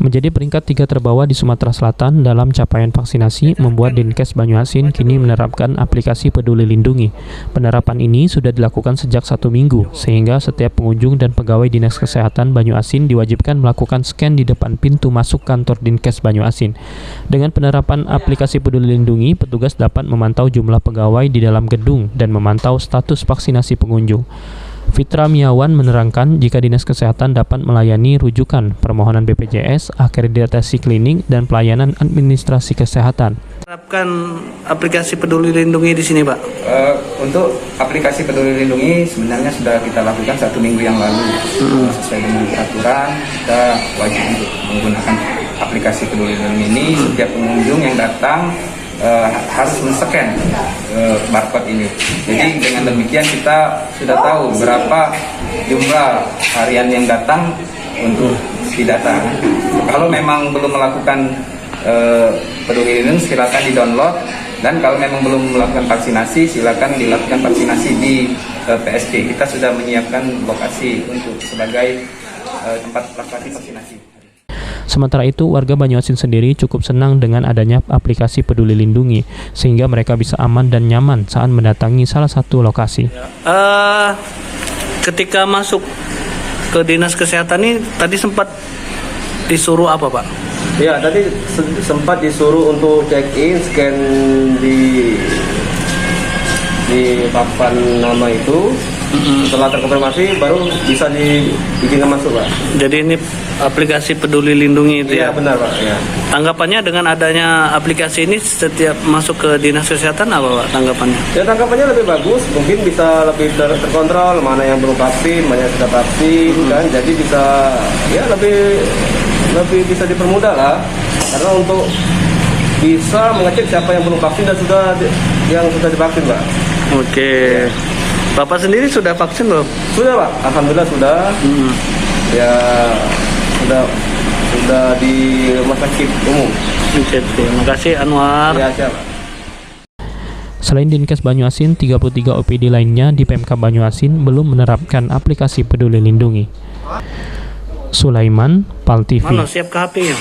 Menjadi peringkat 3 terbawah di Sumatera Selatan dalam capaian vaksinasi, membuat Dinkes Banyuasin kini menerapkan aplikasi Peduli Lindungi. Penerapan ini sudah dilakukan sejak 1 minggu, sehingga setiap pengunjung dan pegawai Dinas Kesehatan Banyuasin diwajibkan melakukan scan di depan pintu masuk kantor Dinkes Banyuasin. Dengan penerapan aplikasi Peduli Lindungi, petugas dapat memantau jumlah pegawai di dalam gedung dan memantau status vaksinasi pengunjung. Fitra Miawan menerangkan jika Dinas Kesehatan dapat melayani rujukan, permohonan BPJS, akreditasi klinik, dan pelayanan administrasi kesehatan. Terapkan aplikasi Peduli Lindungi di sini, Pak. Untuk aplikasi Peduli Lindungi sebenarnya sudah kita lakukan 1 minggu yang lalu. Sesuai dengan peraturan, kita wajib untuk menggunakan aplikasi Peduli Lindungi ini. Setiap pengunjung yang datang harus men-scan barcode ini. Jadi dengan demikian kita sudah tahu berapa jumlah harian yang datang untuk didata. Kalau memang belum melakukan Peduli Lindungi, silakan di-download, dan kalau memang belum melakukan vaksinasi, silakan dilakukan vaksinasi di PSC. Kita sudah menyiapkan lokasi untuk sebagai tempat lokasi vaksinasi. Sementara itu, warga Banyuasin sendiri cukup senang dengan adanya aplikasi Peduli Lindungi, sehingga mereka bisa aman dan nyaman saat mendatangi salah satu lokasi. Ketika masuk ke Dinas Kesehatan ini, tadi sempat disuruh apa, Pak? Ya, tadi sempat disuruh untuk check-in, scan di papan nama itu. Setelah terkonfirmasi baru bisa diizinkan masuk, Pak. Jadi ini aplikasi Peduli Lindungi itu ya? Ya, benar, Pak. Ya. Tanggapannya dengan adanya aplikasi ini setiap masuk ke Dinas Kesehatan apa, Pak, tanggapannya? Ya, tanggapannya lebih bagus, mungkin bisa lebih terkontrol mana yang belum vaksin, mana yang sudah vaksin, kan. Jadi bisa lebih bisa dipermudah lah. Karena untuk bisa mengecek siapa yang belum vaksin dan yang sudah divaksin, Pak. Oke. Ya. Bapak sendiri sudah vaksin belum? Sudah, Pak. Alhamdulillah sudah. Ya, sudah di rumah sakit umum. Oke, terima kasih Anwar. Ya, siap. Selain Dinkes Banyuasin, 33 OPD lainnya di Pemkab Banyuasin belum menerapkan aplikasi Peduli Lindungi. Sulaiman, PAL TV. Mana siap ke HP-nya?